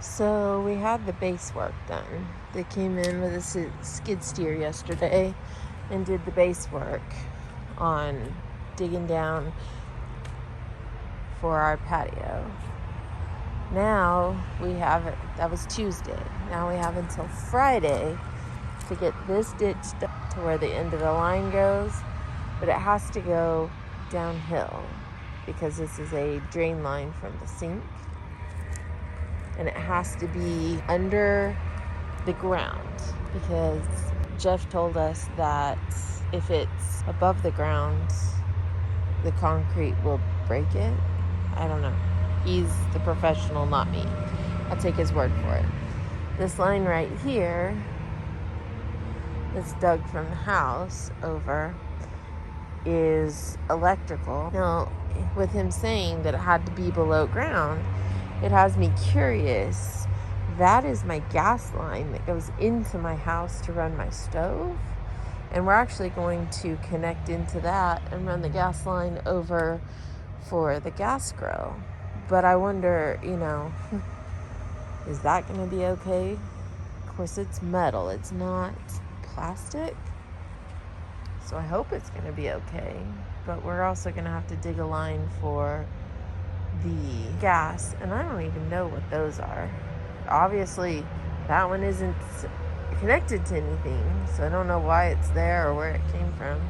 So we had the base work done. They came in with a skid steer yesterday and did the base work on digging down for our patio. Now we have it, that was Tuesday. Now we have until Friday to get this ditched to where the end of the line goes, but it has to go downhill because this is a drain line from the sink. And it has to be under the ground because Jeff told us that if it's above the ground, the concrete will break it. I don't know. He's the professional, not me. I'll take his word for it. This line right here that's dug from the house over is electrical. Now, with him saying that it had to be below ground, it has me curious. That is my gas line that goes into my house to run my stove. And we're actually going to connect into that and run the gas line over for the gas grill. But I wonder, is that going to be okay? Of course, it's metal. It's not plastic. So I hope it's going to be okay. But we're also going to have to dig a line for the gas, and I don't even know what those are. Obviously, that one isn't connected to anything, so I don't know why it's there or where it came from.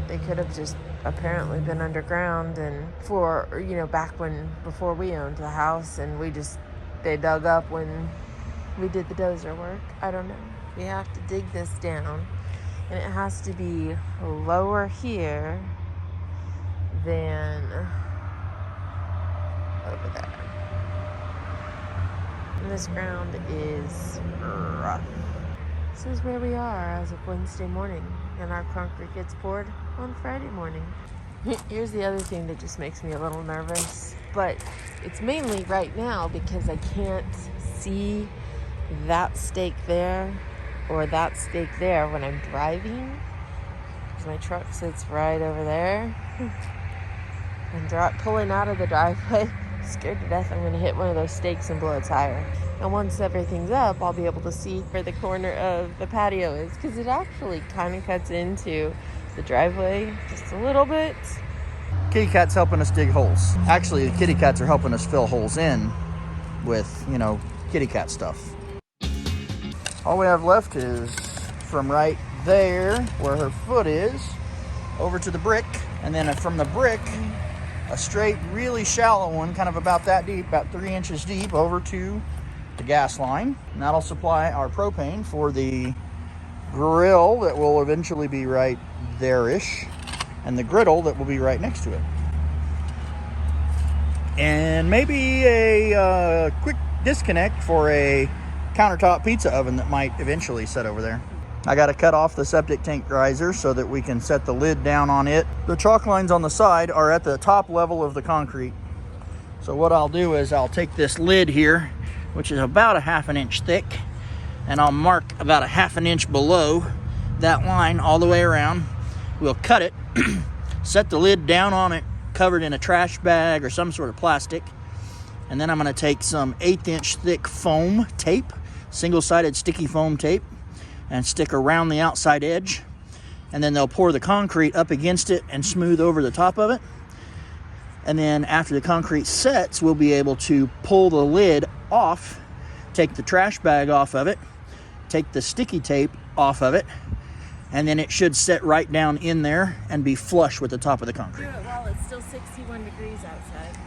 They could have just apparently been underground and before we owned the house, and they dug up when we did the dozer work. I don't know. We have to dig this down, and it has to be lower here than over there. And this ground is rough. This is where we are as of Wednesday morning, and our concrete gets poured on Friday morning. Here's the other thing that just makes me a little nervous, but it's mainly right now because I can't see that stake there or that stake there when I'm driving, because my truck sits right over there. And pulling out of the driveway, scared to death I'm going to hit one of those stakes and blow a tire. And once everything's up, I'll be able to see where the corner of the patio is, because it actually kind of cuts into the driveway just a little bit. Kitty cat's helping us dig holes. Actually, the kitty cats are helping us fill holes in with, kitty cat stuff. All we have left is from right there where her foot is over to the brick, and then from the brick a straight, really shallow one, kind of about that deep, about 3 inches deep, over to the gas line. And that'll supply our propane for the grill that will eventually be right there-ish, and the griddle that will be right next to it. And maybe a quick disconnect for a countertop pizza oven that might eventually set over there. I got to cut off the septic tank riser so that we can set the lid down on it. The chalk lines on the side are at the top level of the concrete. So what I'll do is I'll take this lid here, which is about a 1/2 inch thick, and I'll mark about a 1/2 inch below that line all the way around. We'll cut it, set the lid down on it, covered in a trash bag or some sort of plastic. And then I'm going to take some 1/8 inch thick foam tape, single-sided sticky foam tape, and stick around the outside edge, and then they'll pour the concrete up against it and smooth over the top of it. And then after the concrete sets, we'll be able to pull the lid off, take the trash bag off of it, take the sticky tape off of it, and then it should set right down in there and be flush with the top of the concrete. Do it while it's still 61 degrees outside.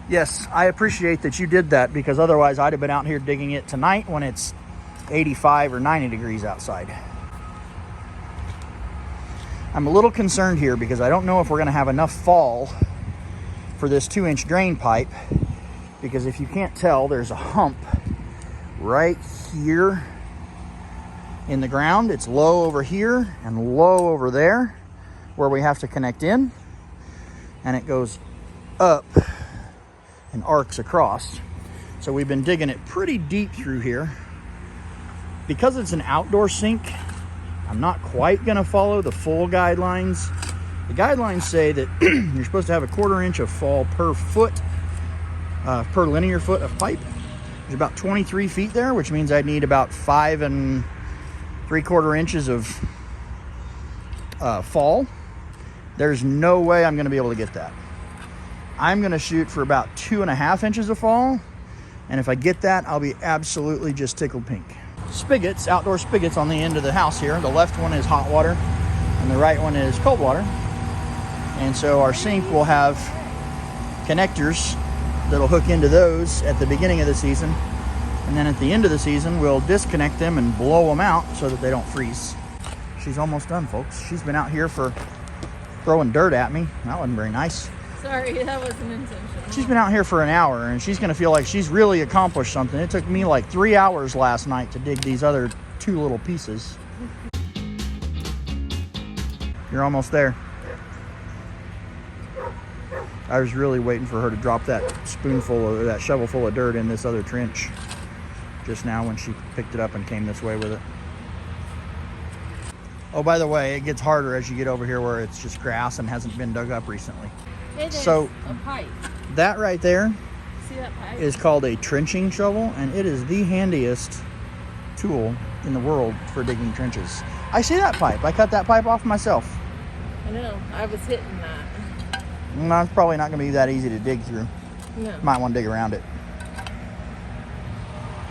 Yes, I appreciate that you did that, because otherwise I'd have been out here digging it tonight when it's 85 or 90 degrees outside. I'm a little concerned here because I don't know if we're going to have enough fall for this 2-inch drain pipe, because if you can't tell, there's a hump right here in the ground. It's low over here and low over there where we have to connect in, and it goes up and arcs across. So we've been digging it pretty deep through here. Because it's an outdoor sink, I'm not quite going to follow the full guidelines. The guidelines say that you're supposed to have a 1/4 inch of fall per foot, per linear foot of pipe. There's about 23 feet there, which means I'd need about 5 3/4 inches of fall. There's no way I'm going to be able to get that. I'm going to shoot for about 2.5 inches of fall, and if I get that, I'll be absolutely just tickled pink. Spigots, outdoor spigots on the end of the house here. The left one is hot water, and the right one is cold water. And so our sink will have connectors that'll hook into those at the beginning of the season, and then at the end of the season we'll disconnect them and blow them out so that they don't freeze. She's almost done, folks. She's been out here for throwing dirt at me. That wasn't very nice. Sorry, that wasn't intentional. She's been out here for an hour, and she's gonna feel like she's really accomplished something. It took me like 3 hours last night to dig these other 2 little pieces. You're almost there. I was really waiting for her to drop that that shovel full of dirt in this other trench just now when she picked it up and came this way with it. Oh, by the way, it gets harder as you get over here where it's just grass and hasn't been dug up recently. It is So a pipe. that right there See that pipe? is called a trenching shovel, and it is the handiest tool in the world for digging trenches. I see that pipe. I cut that pipe off myself. I know. I was hitting that. No, it's probably not going to be that easy to dig through. No. Might want to dig around it.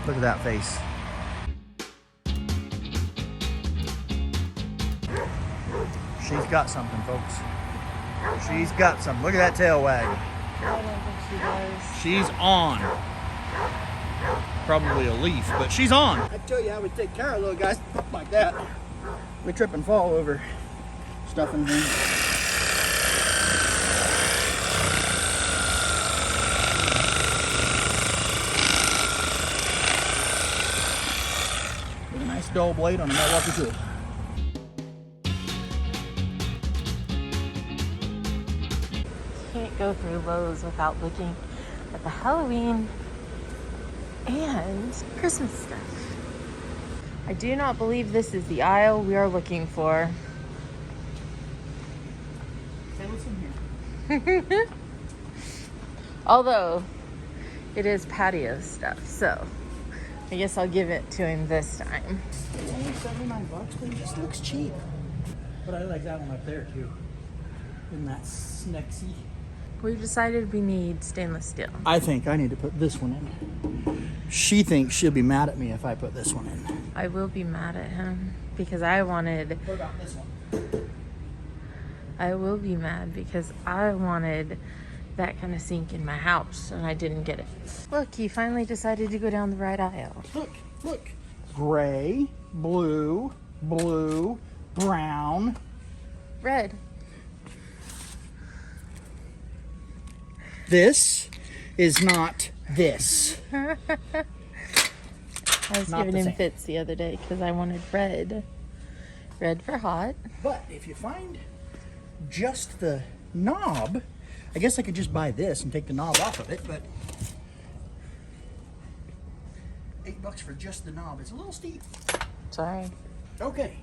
Look at that face. She's got something, folks. She's got something. Look at that tail wag. I don't think she does. She's on. Probably a leaf, but she's on. I tell you how we take care of little guys like that. We trip and fall over stuff and things. With a nice dull blade on a Milwaukee tool. Can't go through Lowe's without looking at the Halloween and Christmas stuff. I do not believe this is the aisle we are looking for. Say what's in here. Although it is patio stuff, so I guess I'll give it to him this time. It's only $79, but it just looks cheap. But I like that one up there too. Isn't that snexy? We've decided we need stainless steel. I think I need to put this one in. She thinks she'll be mad at me if I put this one in. I will be mad at him because I wanted. What about this one? I will be mad because I wanted that kind of sink in my house and I didn't get it. Look, he finally decided to go down the right aisle. Look. Gray, blue, blue, brown. Red. This is not this. I was Not giving the him same. fits the other day because I wanted red. Red for hot. But if you find just the knob, I guess I could just buy this and take the knob off of it, but $8 for just the knob. It's a little steep. Sorry. Okay,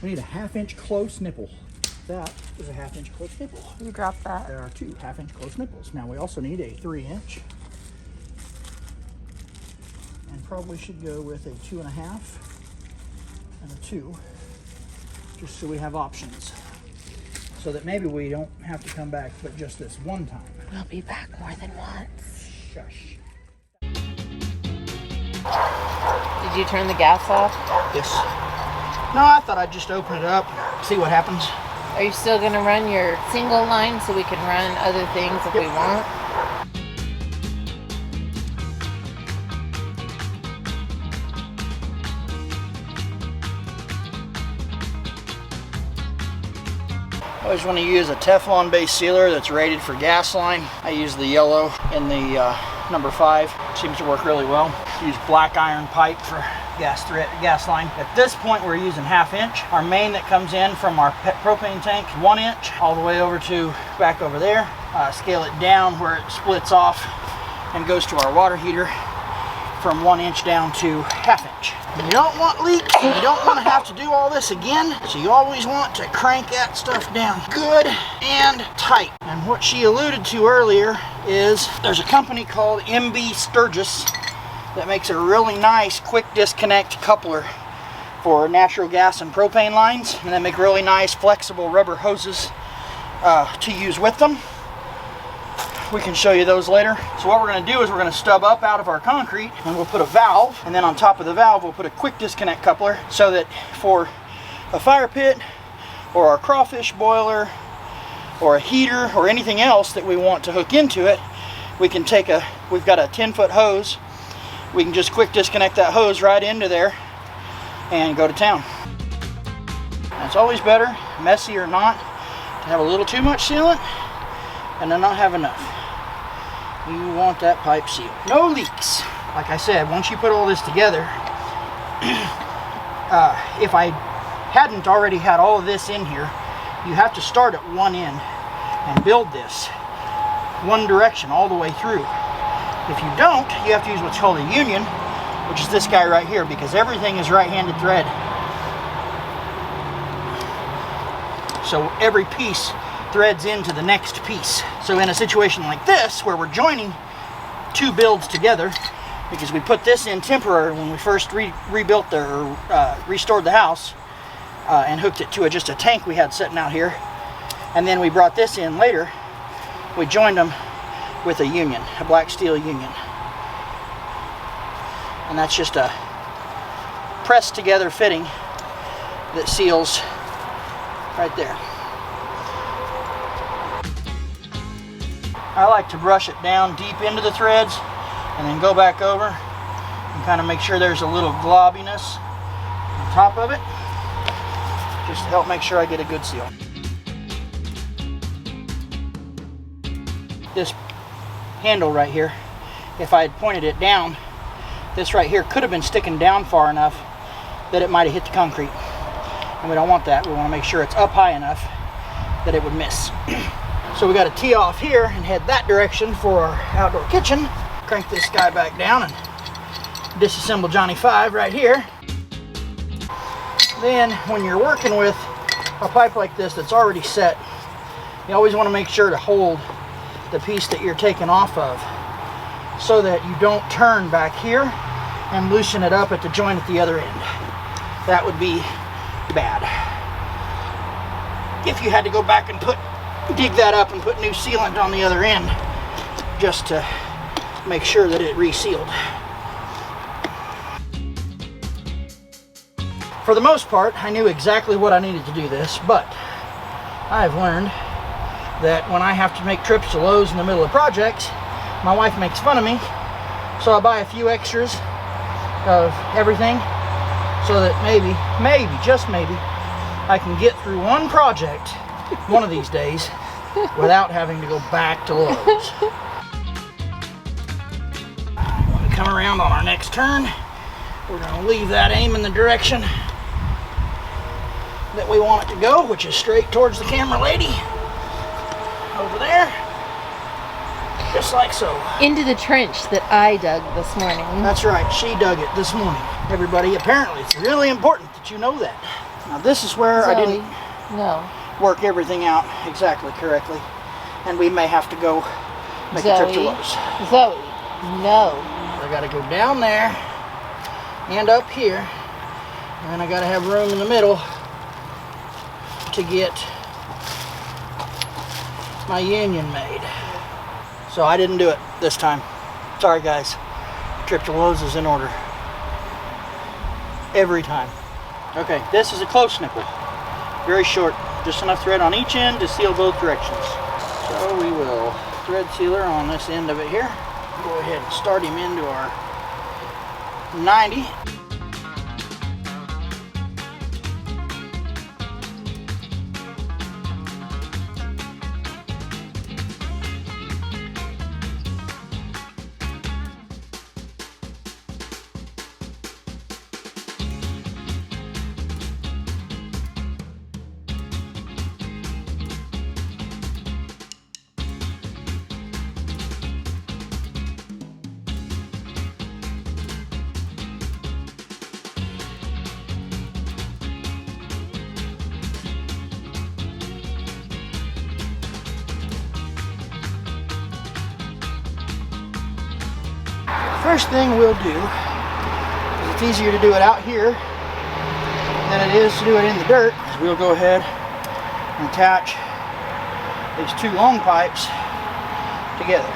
we need a 1/2 inch close nipple. That is a 1/2 inch close nipple. You dropped that. There are 2 1/2 inch close nipples. Now we also need a 3 inch. And probably should go with a 2.5 and a 2, just so we have options. So that maybe we don't have to come back but just this one time. We'll be back more than once. Shush. Did you turn the gas off? Yes. No, I thought I'd just open it up, see what happens. Are you still gonna run your single line so we can run other things if we want? I always want to use a Teflon based sealer that's rated for gas line. I use the yellow in the number 5. Seems to work really well. Use black iron pipe for gas line. At this point we're using 1/2 inch. Our main that comes in from our propane tank, 1 inch, all the way over to back over there. Scale it down where it splits off and goes to our water heater from 1 inch down to 1/2 inch. You don't want leaks, you don't want to have to do all this again, so you always want to crank that stuff down good and tight. And what she alluded to earlier is there's a company called MB Sturgis that makes a really nice quick disconnect coupler for natural gas and propane lines, and they make really nice flexible rubber hoses to use with them. We can show you those later. So what we're going to do is we're going to stub up out of our concrete, and we'll put a valve, and then on top of the valve we'll put a quick disconnect coupler, so that for a fire pit or our crawfish boiler or a heater or anything else that we want to hook into it, we can take we've got a 10-foot hose. We can just quick disconnect that hose right into there and go to town. And it's always better, messy or not, to have a little too much sealant and then not have enough. You want that pipe sealed. No leaks. Like I said, once you put all this together, if I hadn't already had all of this in here, you have to start at one end and build this one direction all the way through. If you don't, you have to use what's called a union, which is this guy right here, because everything is right-handed thread. So every piece threads into the next piece. So in a situation like this, where we're joining two builds together, because we put this in temporary when we first restored the house, and hooked it to just a tank we had sitting out here, and then we brought this in later, we joined them with a union, a black steel union. And that's just a pressed together fitting that seals right there. I like to brush it down deep into the threads and then go back over and kind of make sure there's a little globbiness on top of it, just to help make sure I get a good seal. This handle right here, if I had pointed it down, this right here could have been sticking down far enough that it might have hit the concrete. And we don't want that. We want to make sure it's up high enough that it would miss. So we got to tee off here and head that direction for our outdoor kitchen. Crank this guy back down and disassemble Johnny 5 right here. Then when you're working with a pipe like this that's already set, you always want to make sure to hold the piece that you're taking off of, so that you don't turn back here and loosen it up at the joint at the other end. That would be bad. If you had to go back and dig that up and put new sealant on the other end, just to make sure that it resealed. For the most part, I knew exactly what I needed to do this, but I've learned that when I have to make trips to Lowe's in the middle of projects, my wife makes fun of me, so I buy a few extras of everything, so that maybe, just maybe, I can get through one project one of these days without having to go back to Lowe's. When we come around on our next turn, we're going to leave that aim in the direction that we want it to go, which is straight towards the camera lady. Over there, just like so. Into the trench that I dug this morning. That's right, she dug it this morning. Everybody, apparently it's really important that you know that. Now this is where Zoe, I didn't work everything out exactly correctly, and we may have to go make a trip to Lowe's. Zoe, no. I gotta go down there and up here, and then I gotta have room in the middle to get my union made. So I didn't do it this time. Sorry guys. Trip to Lowe's is in order. Every time. Okay, this is a close nipple. Very short. Just enough thread on each end to seal both directions. So we will thread sealer on this end of it here. Go ahead and start him into our 90. First thing we'll do, because it's easier to do it out here than it is to do it in the dirt, is we'll go ahead and attach these two long pipes together.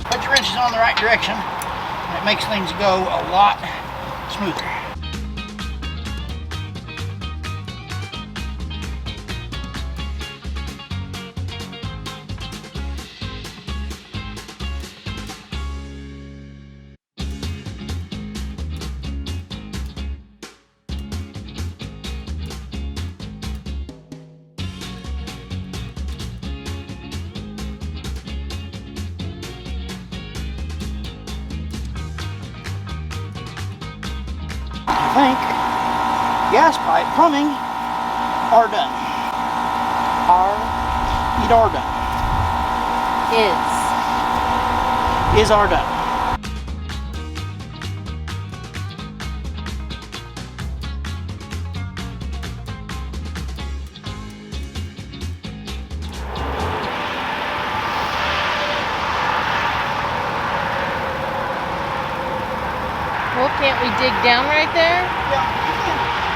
Put your wrenches on the right direction, and it makes things go a lot smoother. I think gas pipe plumbing are done. It are done. Is are done. Well, can't we dig down right there? Yeah.